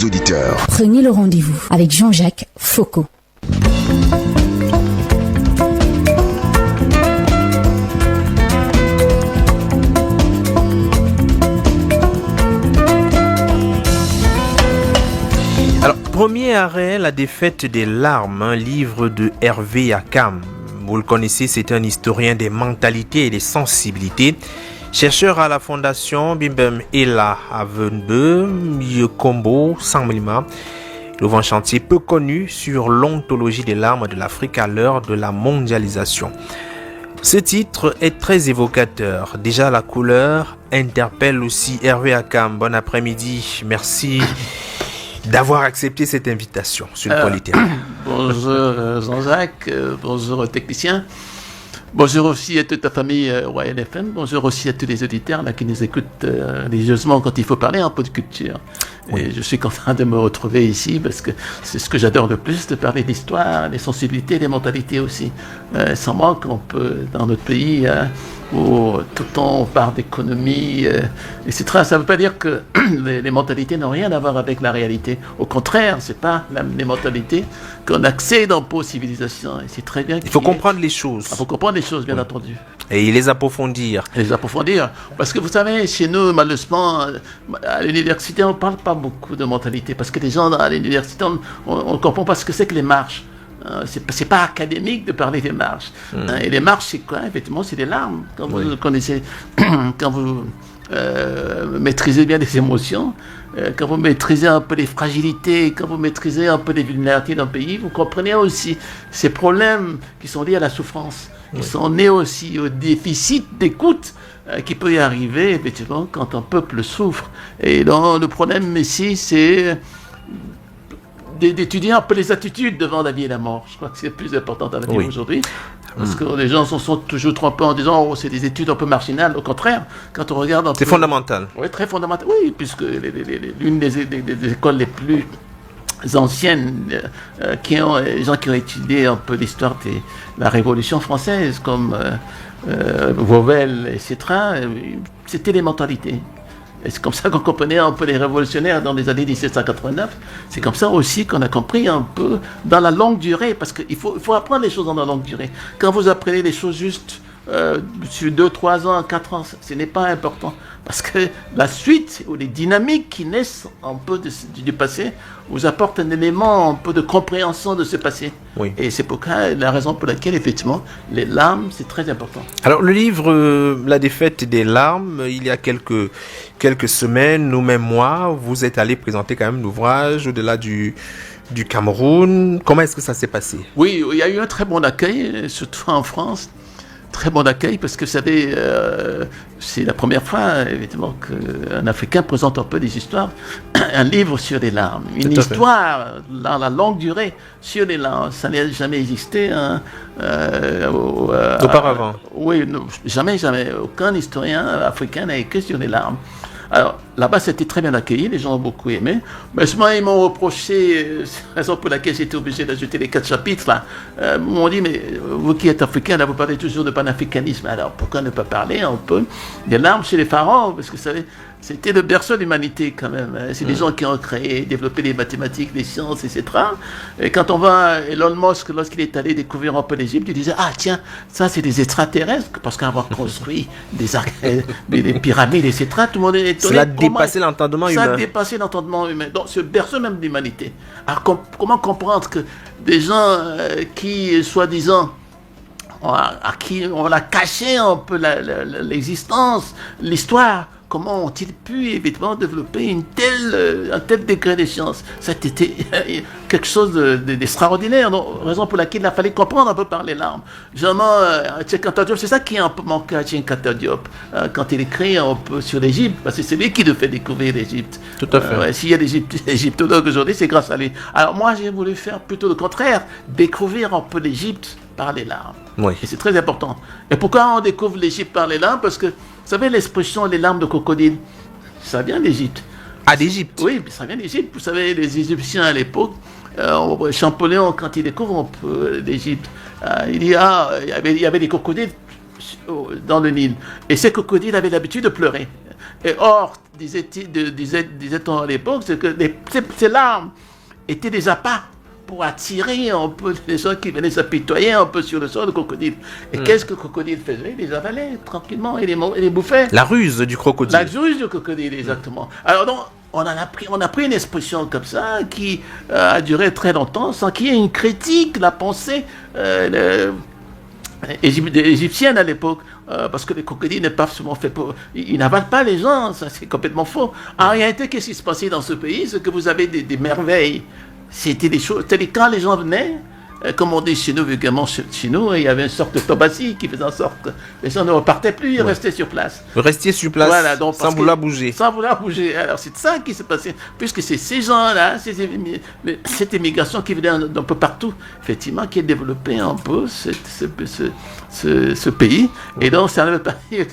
des auditeurs. Prenez le rendez-vous avec Jean-Jacques Foucault. Alors, premier arrêt, La défaite des larmes, un livre de Hervé Accam. Vous le connaissez, c'est un historien des mentalités et des sensibilités. Chercheur à la fondation Bimbem Ella Avenbe, Ykombo, Sanglima. Il ouvre un chantier peu connu sur l'ontologie des larmes de l'Afrique à l'heure de la mondialisation. Ce titre est très évocateur. Déjà, la couleur interpelle aussi Hervé Accam. Bon après-midi. Merci d'avoir accepté cette invitation sur le point littéraire. Bonjour Jean-Jacques, bonjour aux techniciens, bonjour aussi à toute ta famille YNFM, bonjour aussi à tous les auditeurs là, qui nous écoutent religieusement quand il faut parler un peu de culture. Oui. Et je suis content de me retrouver ici parce que c'est ce que j'adore le plus, de parler d'histoire, des sensibilités, des mentalités aussi. Sans manque, on peut, dans notre pays, où tout le temps on parle d'économie, etc. Ça ne veut pas dire que les mentalités n'ont rien à voir avec la réalité. Au contraire, c'est pas les mentalités qu'on accède un peu aux civilisations. Et c'est très bien. Il faut comprendre les choses. Il faut comprendre les choses, bien entendu. Et les approfondir. Et les approfondir. Parce que vous savez, chez nous, malheureusement, à l'université, on ne parle pas beaucoup de mentalité. Parce que les gens à l'université, on ne comprend pas ce que c'est que les marches. C'est pas académique de parler des marches. Et les marches, c'est quoi? Effectivement, c'est des larmes. Quand vous connaissez, quand vous maîtrisez bien les émotions, quand vous maîtrisez un peu les fragilités, quand vous maîtrisez un peu les vulnérabilités d'un pays, vous comprenez aussi ces problèmes qui sont liés à la souffrance, qui sont nés aussi au déficit d'écoute qui peut y arriver, effectivement, quand un peuple souffre. Et donc, le problème ici, c'est d'étudier un peu les attitudes devant la vie et la mort. Je crois que c'est le plus important à la vie aujourd'hui. Parce que les gens sont toujours trompés en disant c'est des études un peu marginales. Au contraire, quand on regarde c'est fondamental. Oui, très fondamental. Oui, puisque l'une des écoles les plus anciennes, les gens qui ont étudié un peu l'histoire de la Révolution française, comme Vauvel, etc., c'était les mentalités. Et c'est comme ça qu'on comprenait un peu les révolutionnaires dans les années 1789. C'est comme ça aussi qu'on a compris un peu dans la longue durée, parce qu'il faut apprendre les choses dans la longue durée. Quand vous apprenez les choses juste sur 2, 3 ans, 4 ans, ce n'est pas important. Parce que la suite ou les dynamiques qui naissent un peu du passé vous apportent un élément un peu de compréhension de ce passé. Oui. Et c'est la raison pour laquelle, effectivement, les larmes, c'est très important. Alors, le livre La défaite des larmes, il y a quelques semaines, nous, même moi, vous êtes allé présenter quand même l'ouvrage au-delà du Cameroun. Comment est-ce que ça s'est passé? Oui, il y a eu un très bon accueil, surtout en France. Très bon accueil, parce que vous savez, c'est la première fois, évidemment, qu'un Africain présente un peu des histoires, un livre sur les larmes, une histoire dans la longue durée sur les larmes. Ça n'a jamais existé. Auparavant. Oui, non, jamais. Aucun historien africain n'a écrit sur les larmes. Alors, là-bas, c'était très bien accueilli, les gens ont beaucoup aimé. Mais souvent, ils m'ont reproché, c'est la raison pour laquelle j'étais obligé d'ajouter les 4 chapitres, là. Ils m'ont dit, mais vous qui êtes africain, là, vous parlez toujours de panafricanisme. Alors, pourquoi ne pas parler un peu des larmes chez les pharaons? Parce que, vous savez, c'était le berceau de l'humanité, quand même. C'est des gens qui ont créé, développé les mathématiques, les sciences, etc. Et quand on voit Elon Musk, lorsqu'il est allé découvrir un peu l'Égypte, il disait, ah, tiens, ça, c'est des extraterrestres, parce qu'avoir construit des pyramides, etc., tout le monde est étonné. Cela a dépassé l'entendement humain. Ça a dépassé l'entendement humain. Donc, c'est le berceau même de l'humanité. Alors, comment comprendre que des gens qui, soi-disant, à qui on a caché un peu l'existence, l'histoire, comment ont-ils pu évidemment développer un tel degré de science? Ça a été quelque chose d'extraordinaire, raison pour laquelle il a fallu comprendre un peu par les larmes. Généralement, Tchenkata Diop, c'est ça qui a un peu manqué à Tchenkata Diop quand il écrit un peu sur l'Égypte, parce que c'est lui qui nous fait découvrir l'Égypte. Tout à fait. S'il y a des égyptologues aujourd'hui, c'est grâce à lui. Alors moi, j'ai voulu faire plutôt le contraire, découvrir un peu l'Égypte par les larmes. Oui. Et c'est très important. Et pourquoi on découvre l'Égypte par les larmes? Parce que, vous savez, l'expression les larmes de crocodile, ça vient d'Égypte. Ah, d'Égypte? Oui, ça vient d'Égypte. Vous savez, les Égyptiens à l'époque, Champollion, quand il découvre un peu l'Égypte, il y avait des crocodiles dans le Nil. Et ces crocodiles avaient l'habitude de pleurer. Et or, disait-on à l'époque, c'est que ces larmes étaient des appâts pour attirer un peu les gens qui venaient s'apitoyer un peu sur le sol de crocodile. Et qu'est-ce que le crocodile faisait? Il les avalait tranquillement, il les bouffait. La ruse du crocodile. La ruse du crocodile, exactement. Alors donc, on a pris une expression comme ça qui a duré très longtemps sans qu'il y ait une critique, la pensée égyptienne à l'époque. Parce que les crocodiles n'est pas seulement fait pour... Ils n'avalent pas les gens, ça c'est complètement faux. En réalité, qu'est-ce qui se passait dans ce pays? C'est que vous avez des merveilles. C'était des choses... C'est-à-dire quand les gens venaient, comme on dit chez nous, vulgairement chez nous, il y avait une sorte de tobassie qui faisait en sorte que les gens ne repartaient plus, ils restaient sur place. Vous restiez sur place, voilà, donc, sans vouloir bouger. Sans vouloir bouger. Alors c'est ça qui s'est passé, puisque c'est ces gens-là, cette immigration qui venait d'un peu partout, effectivement, qui a développé un peu ce pays. Et donc ça ne veut pas dire,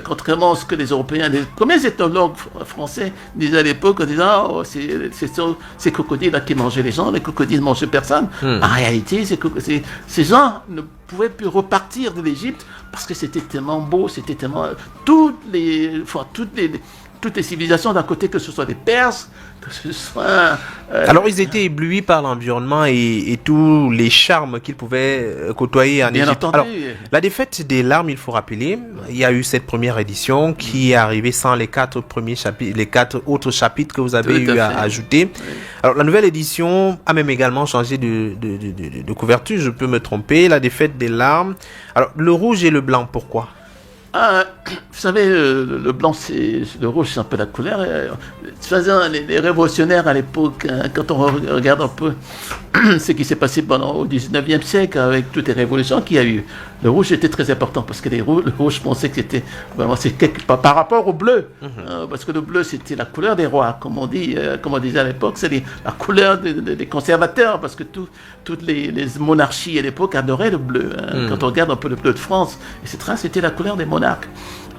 contrairement à ce que les Européens, les premiers ethnologues français disaient à l'époque, en disant, oh, c'est ces crocodiles-là qui mangeaient les gens, les crocodiles ne mangeaient personne. En réalité, ces gens ne pouvaient plus repartir de l'Égypte parce que c'était tellement beau, c'était tellement... Toutes les civilisations d'un côté, que ce soit des Perses, que ce soit... Alors ils étaient éblouis par l'environnement et tous les charmes qu'ils pouvaient côtoyer en Égypte. Bien entendu. Alors, la défaite des larmes, il faut rappeler, il y a eu cette première édition qui est arrivée sans les 4 premiers chapitres, les 4 autres chapitres que vous avez eu à ajouter. Oui. Alors la nouvelle édition a même également changé de couverture, je peux me tromper. La défaite des larmes. Alors le rouge et le blanc, pourquoi? Vous savez, le blanc, le rouge, c'est un peu la couleur. Les révolutionnaires à l'époque, quand on regarde un peu ce qui s'est passé au 19e siècle avec toutes les révolutions qu'il y a eu, le rouge était très important parce que le rouge, je pensais que c'était vraiment par rapport au bleu, parce que le bleu c'était la couleur des rois, comme on disait à l'époque, c'est la couleur des conservateurs, parce que toutes les monarchies à l'époque adoraient le bleu. Quand on regarde un peu le bleu de France, etc., c'était la couleur des monarques.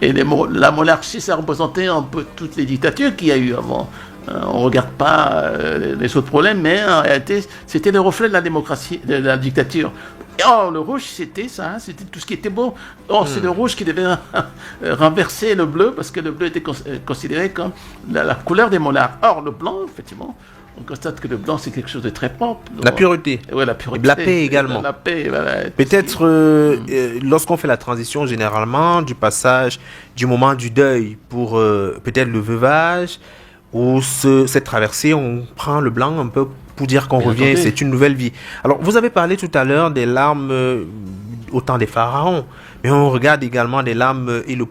Et la monarchie, ça représentait un peu toutes les dictatures qu'il y a eu avant. On ne regarde pas les autres problèmes, mais en réalité, c'était le reflet de la démocratie, de la dictature. Or, le rouge, c'était ça, c'était tout ce qui était beau. Or, c'est le rouge qui devait renverser le bleu, parce que le bleu était considéré comme la couleur des monarques. Or, le blanc, effectivement, on constate que le blanc, c'est quelque chose de très propre. La pureté. Oui, la pureté. Et la paix également. La paix, voilà. Peut-être, lorsqu'on fait la transition, généralement, du passage du moment du deuil pour peut-être le veuvage, ou cette traversée, on prend le blanc un peu pour dire qu'on revient, c'est une nouvelle vie. Alors, vous avez parlé tout à l'heure des larmes au temps des pharaons, mais on regarde également les larmes et le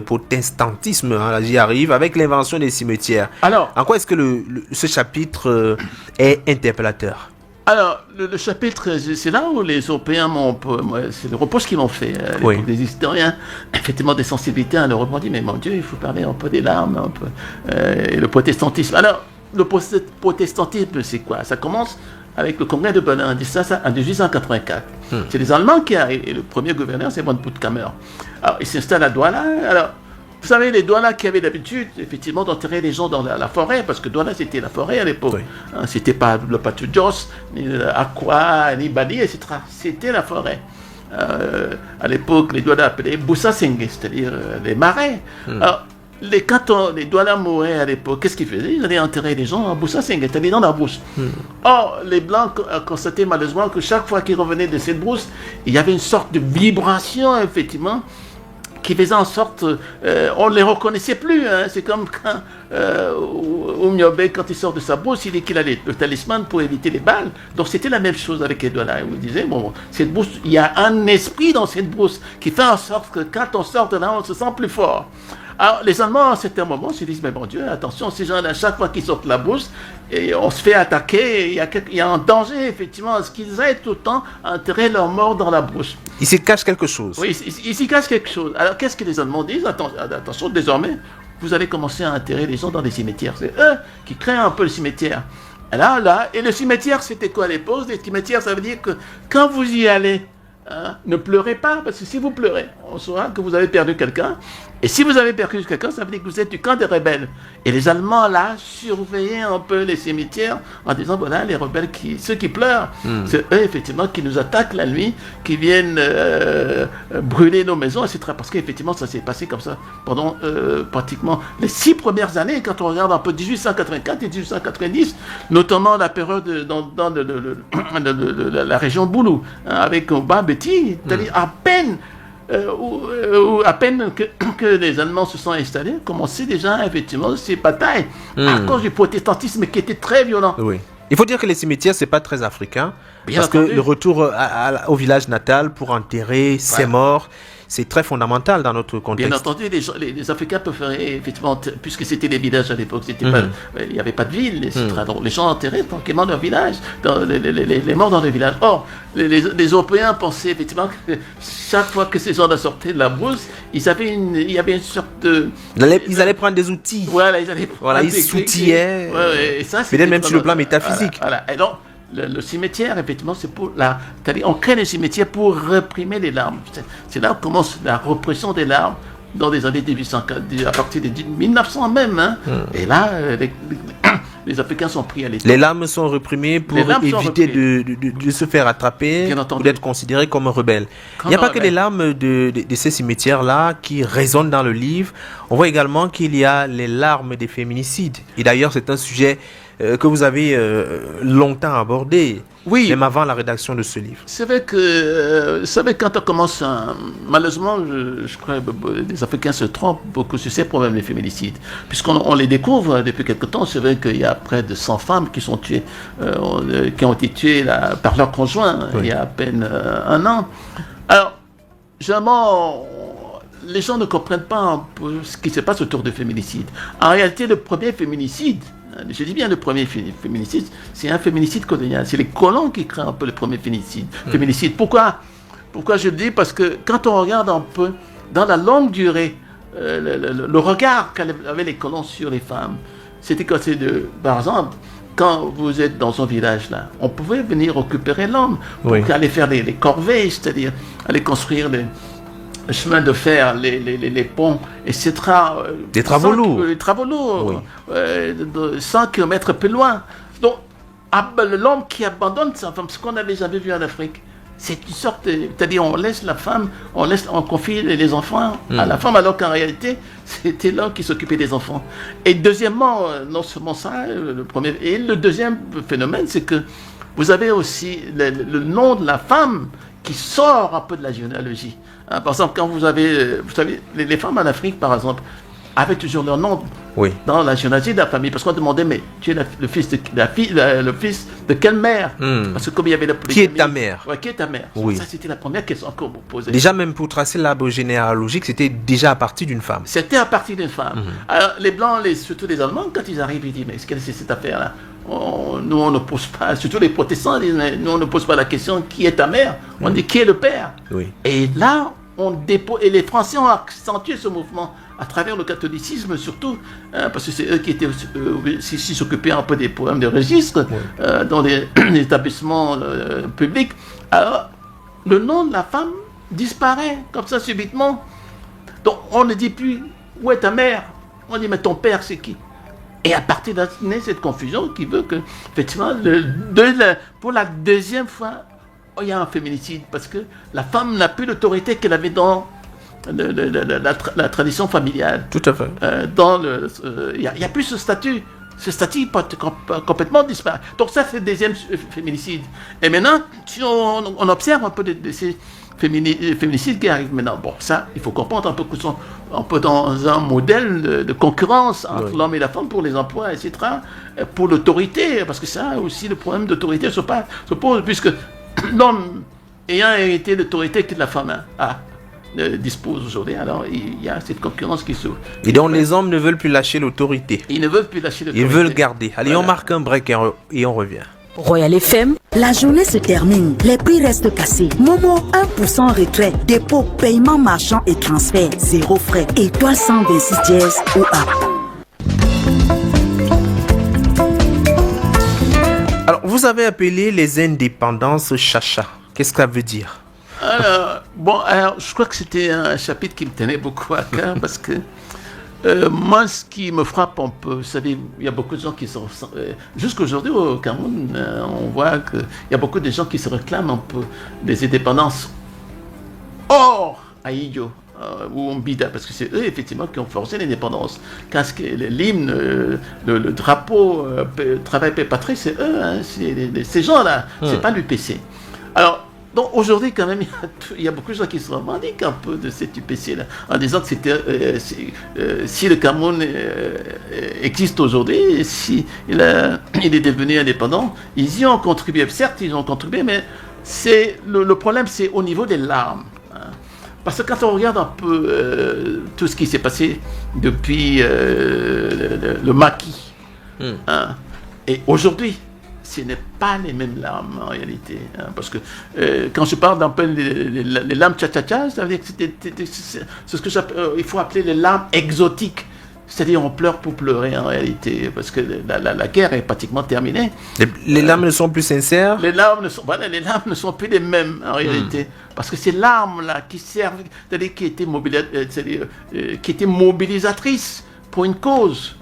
protestantisme, là j'y arrive, avec l'invention des cimetières. Alors, en quoi est-ce que ce chapitre est interpellateur? Alors, le chapitre, c'est là où les Européens c'est le reproche qu'ils m'ont fait. Des historiens, effectivement, des sensibilités, leur ont dit, mais mon Dieu, il faut parler un peu des larmes, un peu, et le protestantisme. Alors, le protestantisme, c'est quoi? Ça commence avec le congrès de Berlin en 1884. C'est les Allemands qui arrivent, et le premier gouverneur, c'est von Puttkamer. Alors, il s'installe à Douala. Alors, vous savez, les Douala qui avaient l'habitude, effectivement, d'enterrer les gens dans la forêt, parce que Douala, c'était la forêt à l'époque. C'était pas le Patu Jos, ni Aqua, ni Bali, etc. C'était la forêt. À l'époque, les Douala appelaient Boussa Sengue, c'est-à-dire les marais. Alors, quand les Douala mouraient à l'époque, qu'est-ce qu'ils faisaient? Ils allaient enterrer les gens à Boussa Sengue, c'est-à-dire dans la brousse. Or, les Blancs constataient malheureusement que chaque fois qu'ils revenaient de cette brousse, il y avait une sorte de vibration, effectivement, qui faisait en sorte, on ne les reconnaissait plus. C'est comme quand Oumiobe, quand il sort de sa brousse, il dit qu'il a le talisman pour éviter les balles. Donc c'était la même chose avec les Douala. Il vous disait, bon, cette brousse, il y a un esprit dans cette brousse qui fait en sorte que quand on sort de là, on se sent plus fort. Alors, les Allemands, à un certain moment, se disent, mais bon Dieu, attention, ces gens-là, chaque fois qu'ils sortent de la brousse, et on se fait attaquer, il y a un danger, effectivement, à ce qu'ils aient tout le temps enterré leurs morts dans la brousse. Ils s'y cachent quelque chose. Oui, ils s'y cachent quelque chose. Alors, qu'est-ce que les Allemands disent? Attention, désormais, vous allez commencer à enterrer les gens dans des cimetières. C'est eux qui créent un peu le cimetière. Et le cimetière, c'était quoi à l'époque? Le cimetière, ça veut dire que quand vous y allez, ne pleurez pas, parce que si vous pleurez, on saura que vous avez perdu quelqu'un. Et si vous avez perdu quelqu'un, ça veut dire que vous êtes du camp des rebelles. Et les Allemands, là, surveillaient un peu les cimetières en disant, voilà, les rebelles, ceux qui pleurent, c'est eux, effectivement, qui nous attaquent la nuit, qui viennent brûler nos maisons, etc. Parce qu'effectivement, ça s'est passé comme ça pendant pratiquement les 6 premières années, quand on regarde un peu 1884 et 1890, notamment la période dans la région de Boulou, hein, avec Bambeti, c'est-à-dire à peine que les Allemands se sont installés, commençaient déjà effectivement ces batailles à cause du protestantisme qui était très violent. Oui. Il faut dire que les cimetières, c'est pas très africain, parce entendu. que le retour au village natal pour enterrer ses morts, c'est très fondamental dans notre contexte. Bien entendu, les Africains préféraient, effectivement, puisque c'était des villages à l'époque, il n'y avait pas de ville, etc. Donc les gens enterraient tranquillement leur village, les morts dans les villages. Or, les Européens pensaient effectivement que chaque fois que ces gens sortaient de la brousse, il y avait une sorte de... Ils allaient prendre des outils. Voilà, ils allaient prendre ils s'outillaient. Peut-être même sur le plan métaphysique. Voilà. Et donc, le cimetière, effectivement, c'est pour c'est-à-dire, on crée les cimetières pour réprimer les larmes. C'est là où commence la répression des larmes dans les années 1800, à partir de 1900 même. Hein. Et là, les Africains sont pris à l'état. Les larmes sont réprimées pour éviter de se faire attraper ou d'être considérés comme rebelles. Il n'y a pas que les larmes de ces cimetières-là qui résonnent dans le livre. On voit également qu'il y a les larmes des féminicides. Et d'ailleurs, c'est un sujet que vous avez longtemps abordé, même avant la rédaction de ce livre. C'est vrai que, quand on commence malheureusement, je crois que les Africains se trompent beaucoup sur ces problèmes des féminicides. Puisqu'on les découvre depuis quelque temps, c'est vrai qu'il y a près de 100 femmes qui sont tuées, qui ont été tuées par leur conjoint il y a à peine un an. Alors, généralement, les gens ne comprennent pas un peu ce qui se passe autour de féminicide. En réalité, le premier féminicide, je dis bien le premier féminicide, c'est un féminicide colonial. C'est les colons qui créent un peu le premier féminicide. Pourquoi je le dis? Parce que quand on regarde un peu dans la longue durée, le regard qu'avaient les colons sur les femmes, c'était que par exemple, quand vous êtes dans un village là, on pouvait venir récupérer l'homme pour aller faire les corvées, c'est-à-dire aller construire les chemin de fer, les ponts, etc. Des travaux lourds. Les travaux lourds, 100 km plus loin. Donc, l'homme qui abandonne sa femme, ce qu'on n'avait jamais vu en Afrique, c'est une sorte, c'est-à-dire on laisse la femme, on confie les enfants à la femme, alors qu'en réalité, c'était l'homme qui s'occupait des enfants. Et deuxièmement, non seulement ça, le deuxième phénomène, c'est que vous avez aussi le nom de la femme qui sort un peu de la généalogie. Par exemple, quand vous savez, les femmes en Afrique, par exemple, avaient toujours leur nom dans la généalogie de la famille, parce qu'on demandait, mais tu es le fils de quelle mère? Parce que comme il y avait la Qui est ta mère? Qui est ta mère? Ça, c'était la première question qu'on vous posait. Déjà, même pour tracer l'arbre généalogique, c'était déjà à partir d'une femme. C'était à partir d'une femme. Alors, les Blancs, surtout les Allemands, quand ils arrivent, ils disent, mais qu'est-ce que c'est cette affaire-là? Nous, on ne pose pas, surtout les protestants, disent, mais nous, on ne pose pas la question qui est ta mère, on dit qui est le père. Et là, et les Français ont accentué ce mouvement à travers le catholicisme surtout, parce que c'est eux qui étaient aussi s'occupaient un peu des problèmes de registre dans les établissements publics. Alors, le nom de la femme disparaît comme ça subitement. Donc, on ne dit plus où est ta mère, on dit mais ton père c'est qui? Et à partir de là, naît cette confusion qui veut que, effectivement, pour la deuxième fois, il y a un féminicide, parce que la femme n'a plus l'autorité qu'elle avait dans la tradition familiale. Tout à fait. Il n'y a plus ce statut. Ce statut complètement disparu. Donc ça, c'est le deuxième féminicide. Et maintenant, si on observe un peu de ces féminicides qui arrivent maintenant, bon, ça, il faut comprendre un peu qu'ils sont un peu dans un modèle de concurrence entre l'homme et la femme pour les emplois, etc., pour l'autorité, parce que ça aussi, le problème d'autorité se pose, puisque l'homme ayant hérité l'autorité que la femme dispose aujourd'hui, alors il y a cette concurrence qui s'ouvre. Et donc les hommes ne veulent plus lâcher l'autorité. Ils ne veulent plus lâcher l'autorité. Ils veulent garder. Allez, on marque un break et on revient. Royal FM, la journée se termine, les prix restent cassés. Momo, 1% retrait, dépôt, paiement marchand et transfert, 0 frais. Étoile 126 Jazz ou app. Alors, vous avez appelé les indépendances chacha. Qu'est-ce que ça veut dire? Alors, je crois que c'était un chapitre qui me tenait beaucoup à cœur parce que moi, ce qui me frappe un peu, vous savez, il y a beaucoup de gens qui sont... jusqu'aujourd'hui, au Cameroun, on voit qu'il y a beaucoup de gens qui se réclament un peu des indépendances hors Aïdjo ou Mbida, parce que c'est eux, effectivement, qui ont forcé l'indépendance. Quand l'hymne, le drapeau, travail, paix, patrie, c'est eux, hein, ces gens-là, c'est pas l'UPC. Alors, donc aujourd'hui, quand même, il y a beaucoup de gens qui se revendiquent un peu de cet UPC-là, en disant que c'était, si le Cameroun existe aujourd'hui, si il est devenu indépendant, ils y ont contribué. Certes, ils ont contribué, mais le problème, c'est au niveau des larmes. Hein. Parce que quand on regarde un peu tout ce qui s'est passé depuis le maquis, hein, et aujourd'hui, ce n'est pas les mêmes larmes en réalité. Hein, parce que quand je parle d'un peu les larmes tcha-tcha-tcha, ça veut dire que c'est ce que il faut appeler les larmes exotiques. C'est-à-dire on pleure pour pleurer en réalité, parce que la guerre est pratiquement terminée. Les larmes ne sont plus sincères. Les larmes ne sont plus les mêmes en réalité. Parce que ces larmes-là qui servent, c'est-à-dire qui étaient mobilisatrices pour une cause.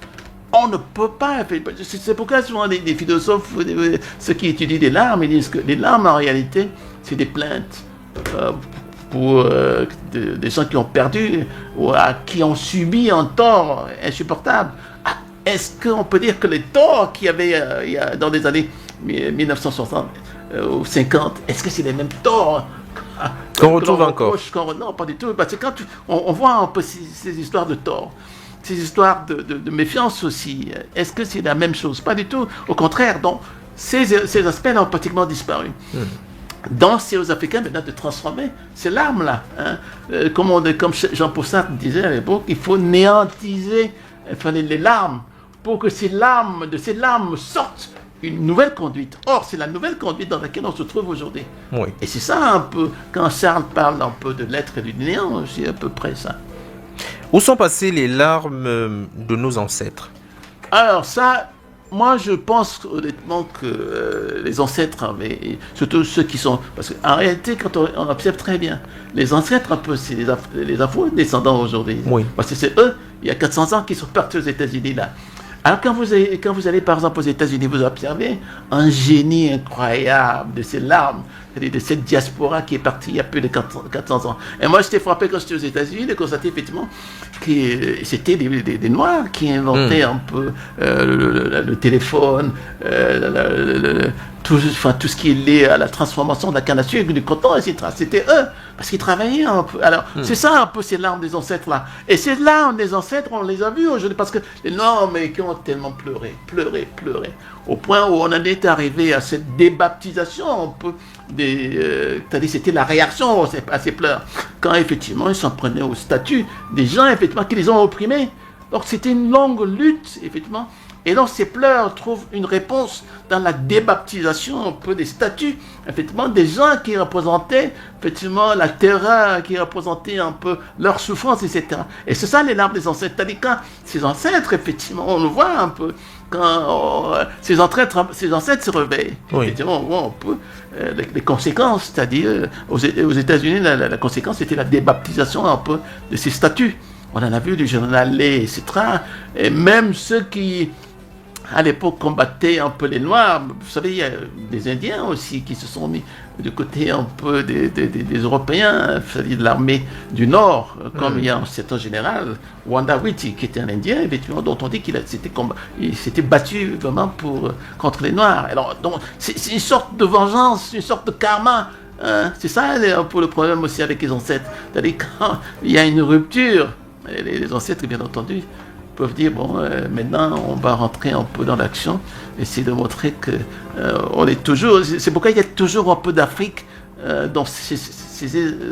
On ne peut pas. C'est pourquoi souvent les philosophes, ceux qui étudient les larmes, ils disent que les larmes en réalité, c'est des plaintes pour des gens qui ont perdu ou qui ont subi un tort insupportable. Est-ce qu'on peut dire que les torts qu'il y avait dans les années 1960 ou 50, est-ce que c'est les mêmes torts qu'on retrouve encore? Non, pas du tout. Parce que quand on voit un peu ces histoires de torts, ces histoires de méfiance aussi, est-ce que c'est la même chose? Pas du tout. Au contraire, donc, ces aspects-là ont pratiquement disparu. Donc, c'est aux Africains maintenant de transformer ces larmes-là. Hein. Comme Jean-Paul Sartre disait à l'époque, il faut néantiser les larmes pour que de ces larmes sortent une nouvelle conduite. Or, c'est la nouvelle conduite dans laquelle on se trouve aujourd'hui. Oui. Et c'est ça un peu, quand Charles parle un peu de l'être et du néant, c'est à peu près ça. Où sont passées les larmes de nos ancêtres? Alors ça, moi je pense honnêtement que les ancêtres avaient, surtout ceux qui sont... Parce qu'en réalité, quand on observe très bien, les ancêtres un peu, c'est les afro-descendants aujourd'hui. Oui. Parce que c'est eux, il y a 400 ans, qui sont partis aux États-Unis là. Alors quand vous allez par exemple aux États-Unis, vous observez un génie incroyable de ces larmes, de cette diaspora qui est partie il y a plus de 400 ans. Et moi j'étais frappé quand j'étais aux États-Unis de constater effectivement que c'était des Noirs qui inventaient un peu le téléphone, tout ce qui est lié à la transformation de la canne à sucre, du coton, etc. C'était eux, parce qu'ils travaillaient un peu. Alors, c'est ça un peu ces larmes des ancêtres-là. Et ces larmes des ancêtres, on les a vues aujourd'hui, parce que les Noirs américains ont tellement pleuré, au point où on en est arrivé à cette débaptisation un peu c'est-à-dire c'était la réaction à ces pleurs. Quand effectivement ils s'en prenaient au statut des gens effectivement qui les ont opprimés. Donc c'était une longue lutte, effectivement. Et donc ces pleurs trouvent une réponse dans la débaptisation un peu des statuts, effectivement, des gens qui représentaient effectivement la terreur, qui représentaient un peu leur souffrance, etc. Et c'est ça les larmes des ancêtres. C'est-à-dire quand ces ancêtres, effectivement, on le voit un peu, quand ces ancêtres se réveillent, oui. Effectivement, on voit un peu les conséquences, c'est-à-dire aux États-Unis, la conséquence était la débaptisation un peu de ces statuts. On en a vu du journal Lé, etc. Et même ceux qui, à l'époque, combattaient un peu les Noirs. Vous savez, il y a des Indiens aussi qui se sont mis du côté un peu des Européens, c'est-à-dire de l'armée du Nord, comme il y a un certain général, Wanda Witi, qui était un Indien, effectivement, dont on dit qu'il s'était battu vraiment contre les Noirs. Alors, donc, c'est une sorte de vengeance, une sorte de karma. C'est ça un peu le problème aussi avec les ancêtres. C'est-à-dire quand il y a une rupture, les ancêtres, bien entendu, peuvent dire, bon, maintenant, on va rentrer un peu dans l'action, essayer de montrer que on est toujours... C'est pourquoi il y a toujours un peu d'Afrique dans ces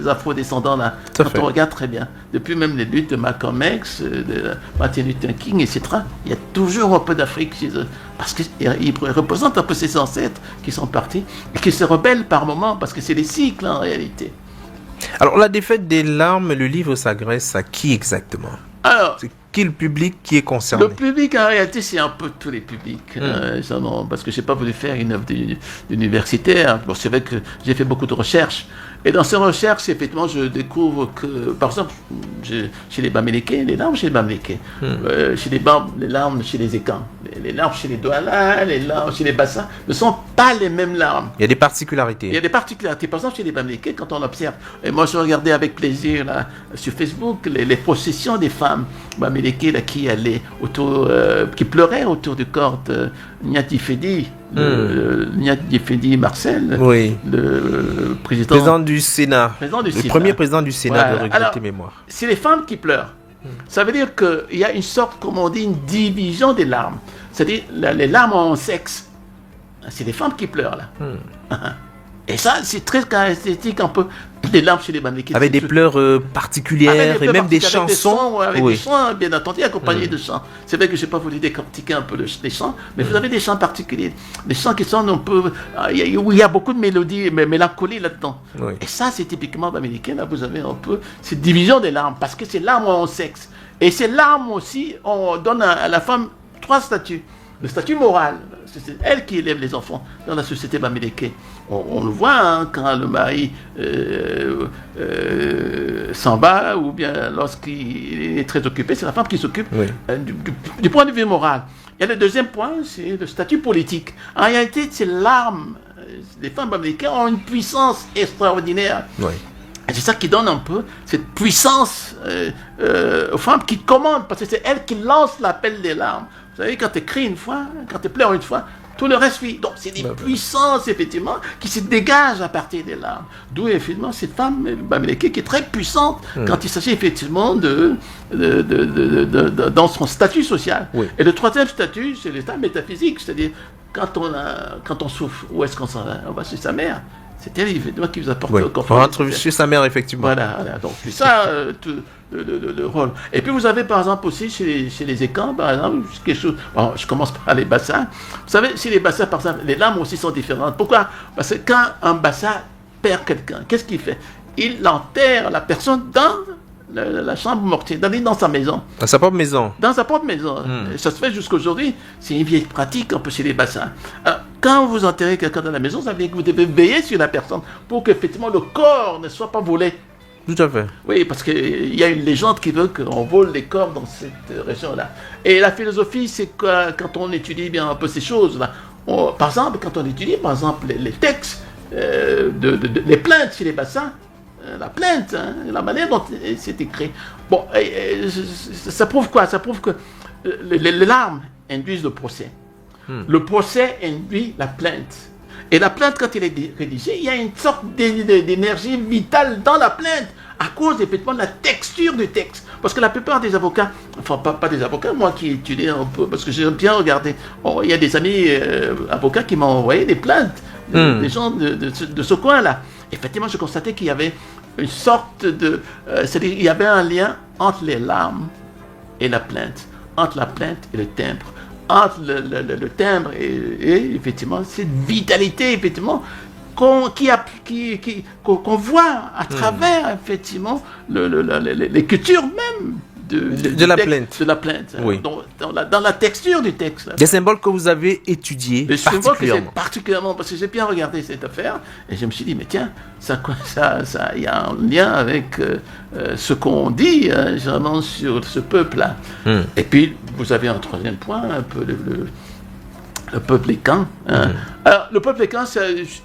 afro-descendants-là. Quand on regarde très bien, depuis même les luttes de Malcolm X, de Martin Luther King, etc., il y a toujours un peu d'Afrique chez eux. Parce qu'ils représentent un peu ces ancêtres qui sont partis et qui se rebellent par moments, parce que c'est des cycles en réalité. Alors, la défaite des larmes, le livre s'adresse à qui exactement? Alors, qui le public qui est concerné? Le public, en réalité, c'est un peu tous les publics. Parce que je n'ai pas voulu faire une œuvre universitaire. Bon, c'est vrai que j'ai fait beaucoup de recherches. Et dans ces recherches, effectivement, je découvre que, par exemple, chez les Bamileke, les larmes chez les Bamileke, chez les larmes chez les Ekans, les larmes chez les Douala, les larmes chez les Bassa, ne sont pas les mêmes larmes. Il y a des particularités. Il y a des particularités. Par exemple, chez les Bamileke, quand on observe, et moi je regardais avec plaisir là, sur Facebook les processions des femmes Bamileke là, qui pleuraient autour du corps de Niati Fedi. Niati Fedi Marcel, oui. le président du Sénat, le premier président du Sénat de regretter mémoire. C'est les femmes qui pleurent. Ça veut dire qu'il y a une sorte, comme on dit, une division des larmes. C'est-à-dire les larmes en sexe. C'est les femmes qui pleurent là. Et ça, c'est très caractéristique un peu des larmes chez les Bamileke. Avec des pleurs particulières et même des chansons. Avec des chants, bien entendu, accompagnés de chants. C'est vrai que je n'ai pas voulu décortiquer un peu les chants, mais vous avez des chants particuliers. Des chants qui sont un peu. Où il y a beaucoup de mélodies, mélancolie là-dedans. Oui. Et ça, c'est typiquement Bamileke. Là, vous avez un peu cette division des larmes, parce que ces larmes ont un sexe. Et ces larmes aussi, on donne à la femme 3 statuts. Le statut moral, c'est elle qui élève les enfants dans la société Bamileke. On le voit quand le mari s'en va, ou bien lorsqu'il est très occupé, c'est la femme qui s'occupe du point de vue moral. Et le deuxième point, c'est le statut politique. En réalité, ces larmes, les femmes Bamileke ont une puissance extraordinaire. Oui. Et c'est ça qui donne un peu cette puissance aux femmes qui commandent, parce que c'est elles qui lancent l'appel des larmes. Vous savez, quand tu cries une fois, quand tu pleures une fois, tout le reste suit. Donc, c'est des puissances, effectivement, qui se dégagent à partir des larmes. D'où, effectivement, cette femme, Bamileke, qui est très puissante quand il s'agit, effectivement, dans son statut social. Oui. Et le troisième statut, c'est l'état métaphysique. C'est-à-dire, quand on souffre, où est-ce qu'on s'en va? On va chez sa mère. C'est elle, évidemment, qui vous apporte le confort. On rentre chez sa mère, effectivement. Voilà. Donc, c'est ça, le rôle. Et puis, vous avez, par exemple, aussi, chez les Ekans, par exemple, quelque chose... Bon, je commence par les Bassas. Vous savez, chez les Bassas, par exemple, les larmes aussi sont différentes. Pourquoi? Parce que quand un Bassa perd quelqu'un, qu'est-ce qu'il fait? Il enterre la personne dans la chambre mortière, dans sa maison. Dans sa propre maison. Dans sa propre maison. Ça se fait jusqu'aujourd'hui. C'est une vieille pratique un peu chez les Bassins. Alors, quand vous enterrez quelqu'un dans la maison, ça veut dire que vous devez veiller sur la personne pour qu'effectivement le corps ne soit pas volé. Tout à fait. Oui, parce qu'il y a une légende qui veut qu'on vole les corps dans cette région-là. Et la philosophie, c'est que quand on étudie bien un peu ces choses-là, par exemple, quand on étudie les textes, les plaintes chez les Bassins, la plainte, la manière dont c'est écrit. Bon, ça prouve quoi? Ça prouve que les larmes induisent le procès. Le procès induit la plainte. Et la plainte, quand elle est rédigée, il y a une sorte d'énergie vitale dans la plainte, à cause effectivement de la texture du texte. Parce que la plupart des avocats, enfin pas des avocats, moi qui étudie un peu, parce que j'ai bien regardé, il y a des amis avocats qui m'ont envoyé des plaintes, des gens de ce coin-là. Effectivement, je constatais qu'il y avait une sorte de... c'est-à-dire qu'il y avait un lien entre les larmes et la plainte, entre la plainte et le timbre, entre le timbre et effectivement cette vitalité, effectivement, qu'on voit à travers, effectivement, l'écriture même de la plainte. De la plainte, oui. Dans la texture du texte. Là. Des symboles que vous avez étudiés particulièrement, parce que j'ai bien regardé cette affaire, et je me suis dit, mais tiens, il y a un lien avec ce qu'on dit, généralement, sur ce peuple-là. Et puis, vous avez un troisième point, un peu le peuple Ekan. Alors, le peuple Ekan,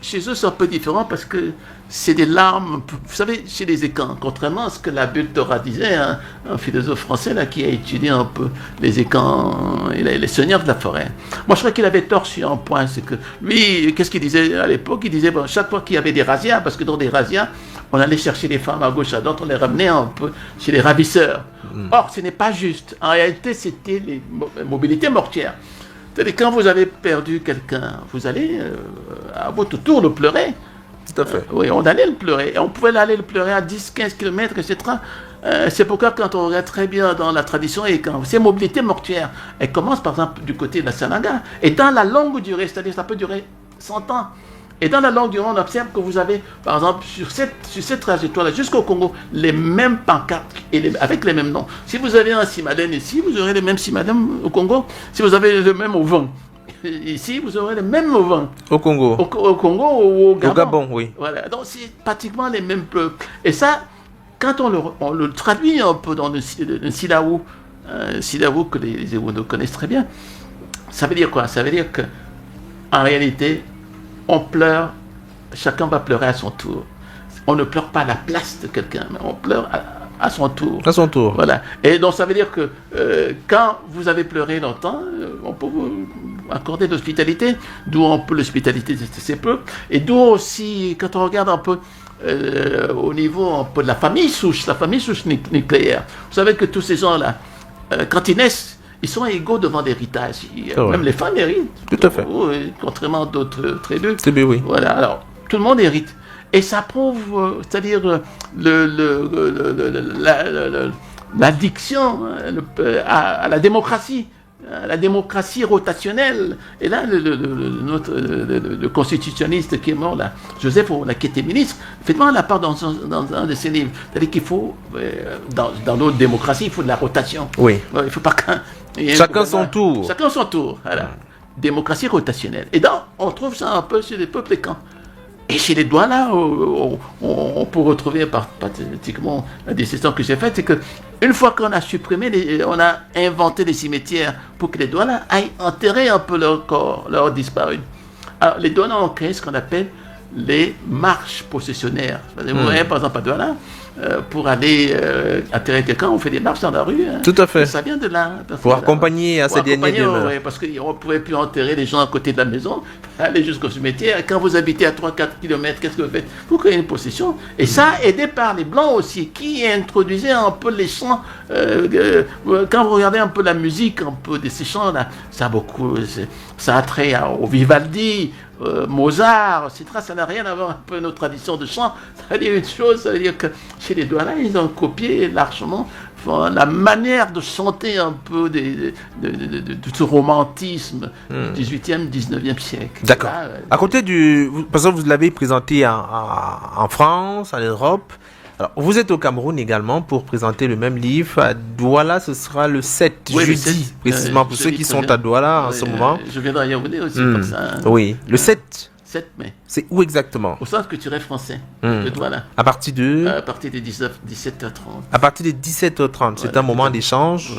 chez eux, c'est un peu différent parce que c'est des larmes. Vous savez, chez les Ekans, contrairement à ce que l'abbé Thora disait, un philosophe français là, qui a étudié un peu les Ekans, les seigneurs de la forêt. Moi, je crois qu'il avait tort sur un point. C'est que lui, qu'est-ce qu'il disait à l'époque? Il disait, bon, chaque fois qu'il y avait des razzias, parce que dans des razzias, on allait chercher les femmes à gauche, à droite, on les ramenait un peu chez les ravisseurs. Or, ce n'est pas juste. En réalité, c'était les mobilités mortières. C'est-à-dire, quand vous avez perdu quelqu'un, vous allez à votre tour le pleurer. Tout à fait. Oui, on allait le pleurer. Et on pouvait aller le pleurer à 10, 15 km, etc. C'est pourquoi, quand on regarde très bien dans la tradition, et quand ces mobilités mortières, elles commencent par exemple du côté de la Sanaga. Et dans la longue durée, c'est-à-dire ça peut durer 100 ans. Et dans la langue du monde, on observe que vous avez, par exemple, sur cette trajectoire-là, jusqu'au Congo, les mêmes pancartes avec les mêmes noms. Si vous avez un Simadène ici, vous aurez les mêmes Simadène au Congo. Si vous avez le même au vent, ici, vous aurez les mêmes au vent. Au Congo. Au Congo ou au Gabon. Au Gabon, oui. Voilà. Donc, c'est pratiquement les mêmes peuples. Et ça, quand on le traduit un peu dans le Sidaou que les Ewono connaissent très bien, ça veut dire quoi? Ça veut dire que en réalité, on pleure, chacun va pleurer à son tour. On ne pleure pas à la place de quelqu'un, mais on pleure à son tour. À son tour. Voilà. Et donc, ça veut dire que quand vous avez pleuré longtemps, on peut vous accorder de l'hospitalité, d'où on peut l'hospitalité de ces peuples, et d'où aussi, quand on regarde un peu au niveau un peu de la famille souche nucléaire, vous savez que tous ces gens-là, quand ils naissent, ils sont égaux devant l'héritage. Même les femmes héritent. Tout à fait. Contrairement à d'autres tribus. C'est bien, oui. Voilà. Alors, tout le monde hérite. Et ça prouve, c'est-à-dire l'addiction à la démocratie rotationnelle. Et là, le constitutionniste qui est mort, là, Joseph, qui était ministre, effectivement, il a part dans un de ses livres. C'est-à-dire qu'il faut, dans notre démocratie, il faut de la rotation. Oui. Il ne faut pas qu'un... Chacun son tour. Chacun son tour, voilà. Démocratie rotationnelle. Et donc, on trouve ça un peu chez les peuples quand. Et chez les Douala, on peut retrouver pratiquement la décision que j'ai faite, c'est que une fois qu'on a supprimé, on a inventé des cimetières pour que les Douala aillent enterrer un peu leur corps, leurs disparus. Alors, les Douala ont créé ce qu'on appelle les marches processionnaires. Vous voyez, par exemple, à Douala, pour aller enterrer quelqu'un, on fait des marches dans la rue. Hein. Tout à fait. Et ça vient de là. Pour accompagner à ces derniers demeures. Oui, parce qu'on ne pouvait plus enterrer les gens à côté de la maison, aller jusqu'au cimetière. Quand vous habitez à 3-4 km, qu'est-ce que vous faites? Vous créez une procession. Et ça, aidé par les Blancs aussi, qui introduisaient un peu les chants. Quand vous regardez un peu la musique, un peu de ces chants-là, ça a trait au Vivaldi, Mozart, etc. Ça n'a rien à voir un peu nos traditions de chant. Ça veut dire une chose, ça veut dire que chez les Douala, ils ont copié largement la manière de chanter un peu de ce romantisme du 18e, 19e siècle. D'accord. À côté parce que vous l'avez présenté en France, en Europe. Alors, vous êtes au Cameroun également pour présenter le même livre. À Douala, ce sera le 7 jeudi, précisément, pour ceux qui sont à Douala en ce moment. Je viendrai à Yaoundé aussi comme ça. Hein. Oui, le 7 mai. C'est où exactement? Au centre culturel français de Douala. À partir de 17h30. À partir de 17h30. C'est un moment d'échange.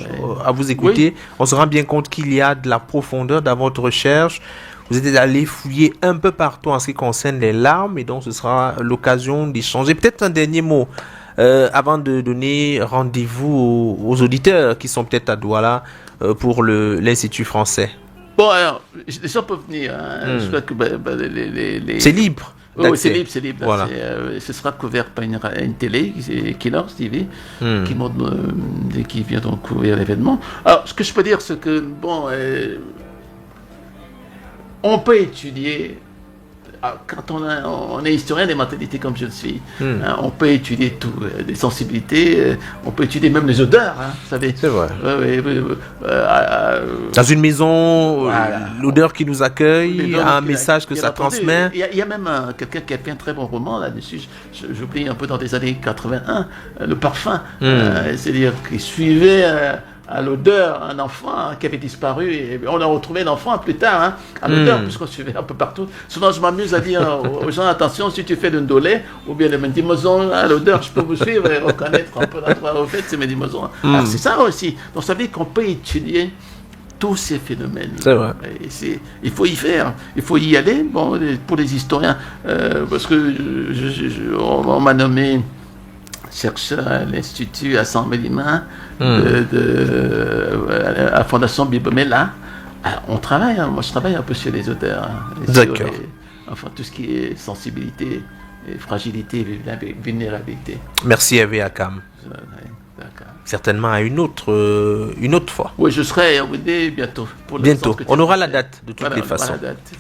À vous écouter, on se rend bien compte qu'il y a de la profondeur dans votre recherche. Vous êtes allé fouiller un peu partout en ce qui concerne les larmes et donc ce sera l'occasion d'échanger. Peut-être un dernier mot avant de donner rendez-vous aux auditeurs qui sont peut-être à Douala pour l'Institut français. Bon, alors, les gens peuvent venir. Hein. Je crois que c'est libre. Oui, c'est libre. Voilà. Ce sera couvert par une télé, Kinors TV, qui vient donc couvrir l'événement. Alors, ce que je peux dire, c'est que, bon... on peut étudier, quand on est historien des mentalités comme je le suis, hein, on peut étudier tout, des sensibilités, on peut étudier même les odeurs, hein, vous savez. C'est vrai. Dans une maison, voilà. L'odeur qui nous accueille, un message que ça transmet. Il y a même quelqu'un qui a fait un très bon roman là-dessus, j'oublie un peu dans les années 81, Le Parfum, c'est-à-dire qu'il suivait... à l'odeur, un enfant qui avait disparu, et on a retrouvé l'enfant plus tard, hein, à l'odeur, puisqu'on suivait un peu partout. Souvent, je m'amuse à dire aux gens, attention, si tu fais de ndolé, ou bien le mendimoson, à l'odeur, je peux vous suivre et reconnaître un peu l'endroit où vous faites, c'est mendimoson. Alors, c'est ça aussi. Donc, ça veut dire qu'on peut étudier tous ces phénomènes. C'est vrai. Il faut y faire, il faut y aller, bon, pour les historiens, parce que on m'a nommé chercheur à l'Institut à Saint-Mélimin, à la Fondation Bibomela. On travaille, hein, moi je travaille un peu sur les odeurs. D'accord. Enfin, tout ce qui est sensibilité, fragilité, vulnérabilité. Merci Hervé Akam. Certainement à une autre fois. Oui, je serai bientôt. Bientôt. On aura la date de toutes les façons. La date.